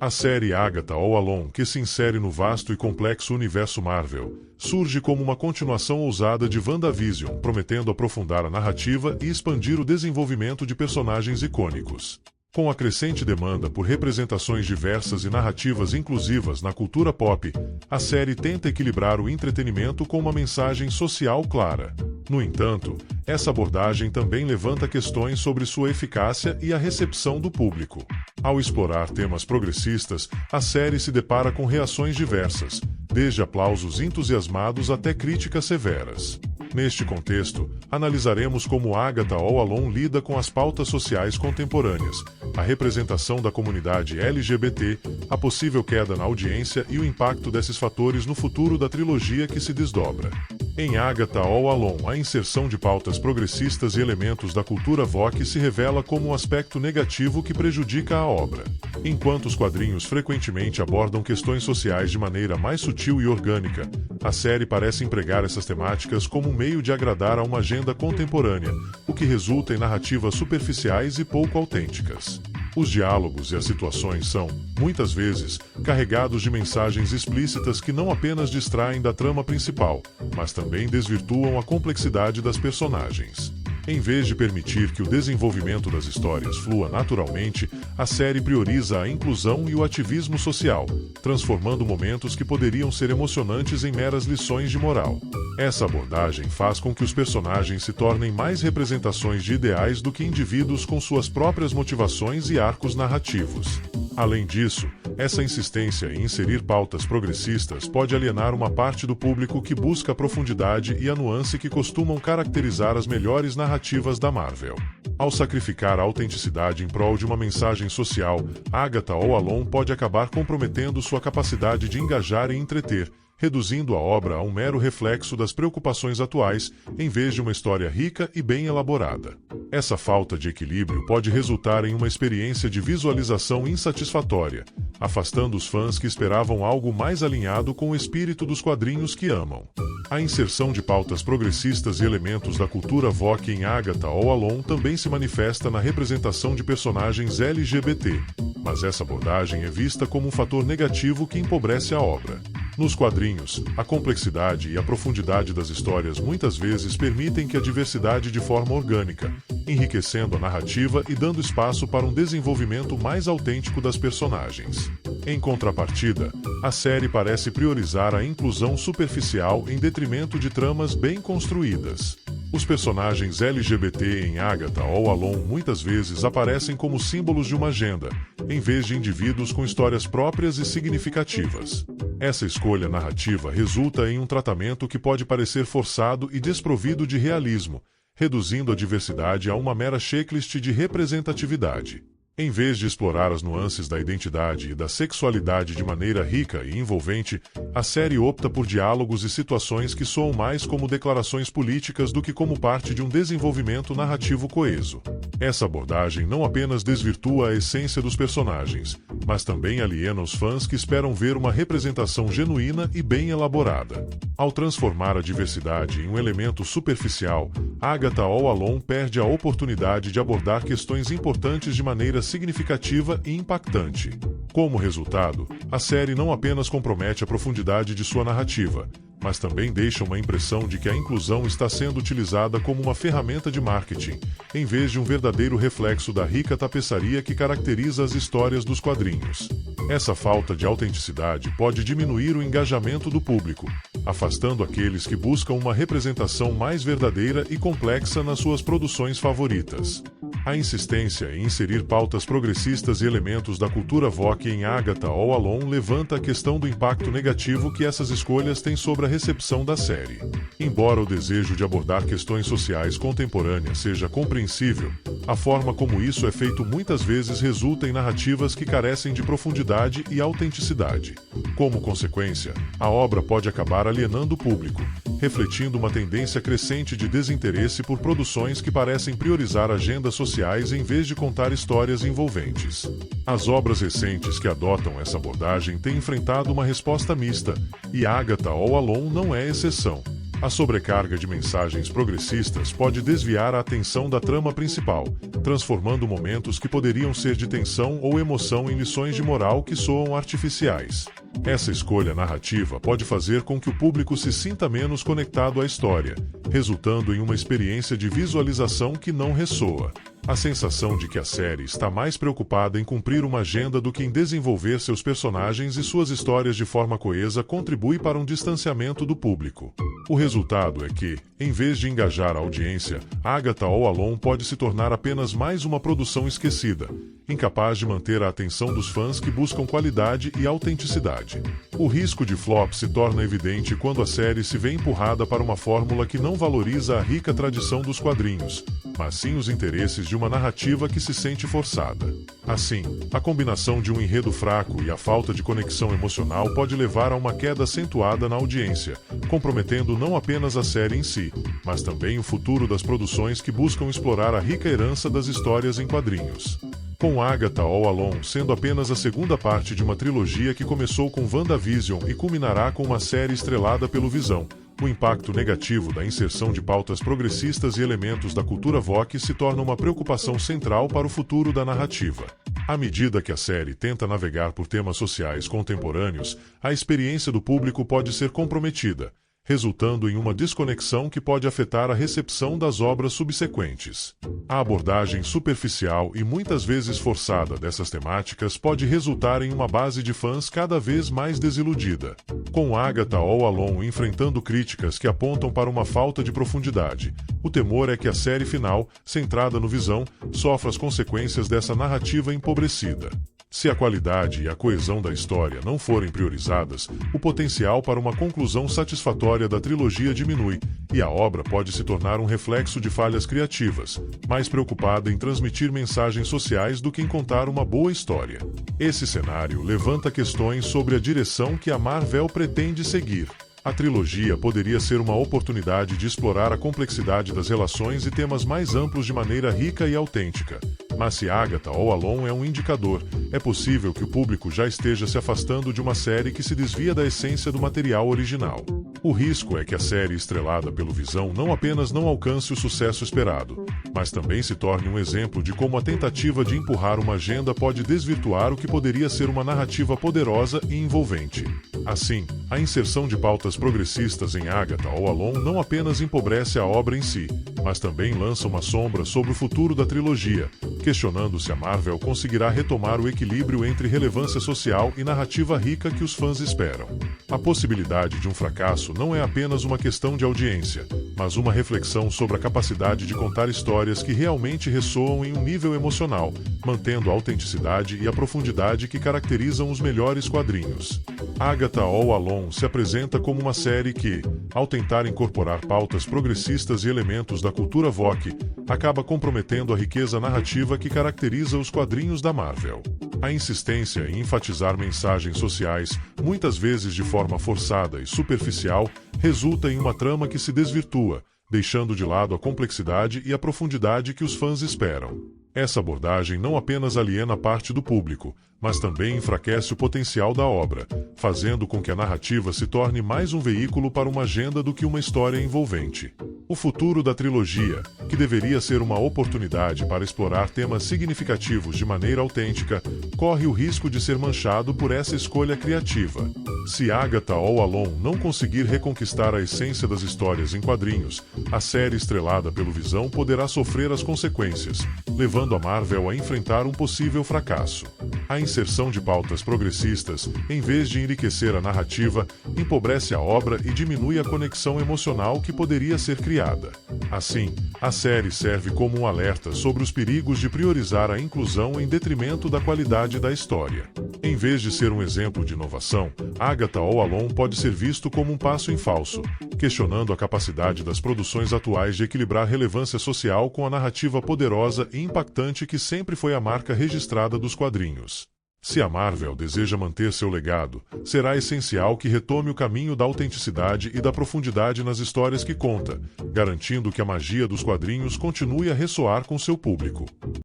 A série Agatha All Alone, que se insere no vasto e complexo universo Marvel, surge como uma continuação ousada de WandaVision, prometendo aprofundar a narrativa e expandir o desenvolvimento de personagens icônicos. Com a crescente demanda por representações diversas e narrativas inclusivas na cultura pop, a série tenta equilibrar o entretenimento com uma mensagem social clara. No entanto, essa abordagem também levanta questões sobre sua eficácia e a recepção do público. Ao explorar temas progressistas, a série se depara com reações diversas, desde aplausos entusiasmados até críticas severas. Neste contexto, analisaremos como Agatha All Alone lida com as pautas sociais contemporâneas, a representação da comunidade LGBT, a possível queda na audiência e o impacto desses fatores no futuro da trilogia que se desdobra. Em Agatha All Alone, a inserção de pautas progressistas e elementos da cultura woke se revela como um aspecto negativo que prejudica a obra. Enquanto os quadrinhos frequentemente abordam questões sociais de maneira mais sutil e orgânica, a série parece empregar essas temáticas como um meio de agradar a uma agenda contemporânea, o que resulta em narrativas superficiais e pouco autênticas. Os diálogos e as situações são, muitas vezes, carregados de mensagens explícitas que não apenas distraem da trama principal, mas também desvirtuam a complexidade das personagens. Em vez de permitir que o desenvolvimento das histórias flua naturalmente, a série prioriza a inclusão e o ativismo social, transformando momentos que poderiam ser emocionantes em meras lições de moral. Essa abordagem faz com que os personagens se tornem mais representações de ideais do que indivíduos com suas próprias motivações e arcos narrativos. Além disso, essa insistência em inserir pautas progressistas pode alienar uma parte do público que busca a profundidade e a nuance que costumam caracterizar as melhores narrativas da Marvel. Ao sacrificar a autenticidade em prol de uma mensagem social, Agatha All Alone pode acabar comprometendo sua capacidade de engajar e entreter, reduzindo a obra a um mero reflexo das preocupações atuais, em vez de uma história rica e bem elaborada. Essa falta de equilíbrio pode resultar em uma experiência de visualização insatisfatória, afastando os fãs que esperavam algo mais alinhado com o espírito dos quadrinhos que amam. A inserção de pautas progressistas e elementos da cultura woke em Agatha All Alone também se manifesta na representação de personagens LGBT, mas essa abordagem é vista como um fator negativo que empobrece a obra. Nos quadrinhos, a complexidade e a profundidade das histórias muitas vezes permitem que a diversidade de forma orgânica, enriquecendo a narrativa e dando espaço para um desenvolvimento mais autêntico das personagens. Em contrapartida, a série parece priorizar a inclusão superficial em detrimento de tramas bem construídas. Os personagens LGBT em Agatha All Alone muitas vezes aparecem como símbolos de uma agenda, em vez de indivíduos com histórias próprias e significativas. Essa escolha narrativa resulta em um tratamento que pode parecer forçado e desprovido de realismo, reduzindo a diversidade a uma mera checklist de representatividade. Em vez de explorar as nuances da identidade e da sexualidade de maneira rica e envolvente, a série opta por diálogos e situações que soam mais como declarações políticas do que como parte de um desenvolvimento narrativo coeso. Essa abordagem não apenas desvirtua a essência dos personagens, mas também aliena os fãs que esperam ver uma representação genuína e bem elaborada. Ao transformar a diversidade em um elemento superficial, Agatha All Alone perde a oportunidade de abordar questões importantes de maneira significativa e impactante. Como resultado, a série não apenas compromete a profundidade de sua narrativa, mas também deixa uma impressão de que a inclusão está sendo utilizada como uma ferramenta de marketing, em vez de um verdadeiro reflexo da rica tapeçaria que caracteriza as histórias dos quadrinhos. Essa falta de autenticidade pode diminuir o engajamento do público, afastando aqueles que buscam uma representação mais verdadeira e complexa nas suas produções favoritas. A insistência em inserir pautas progressistas e elementos da cultura woke em Agatha All Alone levanta a questão do impacto negativo que essas escolhas têm sobre a recepção da série. Embora o desejo de abordar questões sociais contemporâneas seja compreensível, a forma como isso é feito muitas vezes resulta em narrativas que carecem de profundidade e autenticidade. Como consequência, a obra pode acabar alienando o público, refletindo uma tendência crescente de desinteresse por produções que parecem priorizar agendas sociais em vez de contar histórias envolventes. As obras recentes que adotam essa abordagem têm enfrentado uma resposta mista, e Agatha All Alone não é exceção. A sobrecarga de mensagens progressistas pode desviar a atenção da trama principal, transformando momentos que poderiam ser de tensão ou emoção em lições de moral que soam artificiais. Essa escolha narrativa pode fazer com que o público se sinta menos conectado à história, resultando em uma experiência de visualização que não ressoa. A sensação de que a série está mais preocupada em cumprir uma agenda do que em desenvolver seus personagens e suas histórias de forma coesa contribui para um distanciamento do público. O resultado é que, em vez de engajar a audiência, Agatha All Alone pode se tornar apenas mais uma produção esquecida, incapaz de manter a atenção dos fãs que buscam qualidade e autenticidade. O risco de flop se torna evidente quando a série se vê empurrada para uma fórmula que não valoriza a rica tradição dos quadrinhos, mas sim os interesses de uma narrativa que se sente forçada. Assim, a combinação de um enredo fraco e a falta de conexão emocional pode levar a uma queda acentuada na audiência, comprometendo não apenas a série em si, mas também o futuro das produções que buscam explorar a rica herança das histórias em quadrinhos. Com Agatha All Alone sendo apenas a segunda parte de uma trilogia que começou com WandaVision e culminará com uma série estrelada pelo Visão, o impacto negativo da inserção de pautas progressistas e elementos da cultura woke se torna uma preocupação central para o futuro da narrativa. À medida que a série tenta navegar por temas sociais contemporâneos, a experiência do público pode ser comprometida, resultando em uma desconexão que pode afetar a recepção das obras subsequentes. A abordagem superficial e muitas vezes forçada dessas temáticas pode resultar em uma base de fãs cada vez mais desiludida. Com Agatha All Alone enfrentando críticas que apontam para uma falta de profundidade, o temor é que a série final, centrada no Visão, sofra as consequências dessa narrativa empobrecida. Se a qualidade e a coesão da história não forem priorizadas, o potencial para uma conclusão satisfatória da trilogia diminui, e a obra pode se tornar um reflexo de falhas criativas, mais preocupada em transmitir mensagens sociais do que em contar uma boa história. Esse cenário levanta questões sobre a direção que a Marvel pretende seguir. A trilogia poderia ser uma oportunidade de explorar a complexidade das relações e temas mais amplos de maneira rica e autêntica. Mas se Agatha All Alone é um indicador, é possível que o público já esteja se afastando de uma série que se desvia da essência do material original. O risco é que a série estrelada pelo Visão não apenas não alcance o sucesso esperado, mas também se torne um exemplo de como a tentativa de empurrar uma agenda pode desvirtuar o que poderia ser uma narrativa poderosa e envolvente. Assim, a inserção de pautas progressistas em Agatha All Alone não apenas empobrece a obra em si, mas também lança uma sombra sobre o futuro da trilogia, questionando se a Marvel conseguirá retomar o equilíbrio entre relevância social e narrativa rica que os fãs esperam. A possibilidade de um fracasso não é apenas uma questão de audiência, mas uma reflexão sobre a capacidade de contar histórias que realmente ressoam em um nível emocional, mantendo a autenticidade e a profundidade que caracterizam os melhores quadrinhos. Agatha All Alone se apresenta como uma série que, ao tentar incorporar pautas progressistas e elementos da cultura woke, acaba comprometendo a riqueza narrativa que caracteriza os quadrinhos da Marvel. A insistência em enfatizar mensagens sociais, muitas vezes de forma forçada e superficial, resulta em uma trama que se desvirtua, deixando de lado a complexidade e a profundidade que os fãs esperam. Essa abordagem não apenas aliena parte do público, mas também enfraquece o potencial da obra, fazendo com que a narrativa se torne mais um veículo para uma agenda do que uma história envolvente. O futuro da trilogia, que deveria ser uma oportunidade para explorar temas significativos de maneira autêntica, corre o risco de ser manchado por essa escolha criativa. Se Agatha All Alone não conseguir reconquistar a essência das histórias em quadrinhos, a série estrelada pelo Visão poderá sofrer as consequências, levando a Marvel a enfrentar um possível fracasso. A inserção de pautas progressistas, em vez de enriquecer a narrativa, empobrece a obra e diminui a conexão emocional que poderia ser criada. Assim, a série serve como um alerta sobre os perigos de priorizar a inclusão em detrimento da qualidade da história. Em vez de ser um exemplo de inovação, Agatha All Alone pode ser visto como um passo em falso, questionando a capacidade das produções atuais de equilibrar relevância social com a narrativa poderosa e impactante que sempre foi a marca registrada dos quadrinhos. Se a Marvel deseja manter seu legado, será essencial que retome o caminho da autenticidade e da profundidade nas histórias que conta, garantindo que a magia dos quadrinhos continue a ressoar com seu público.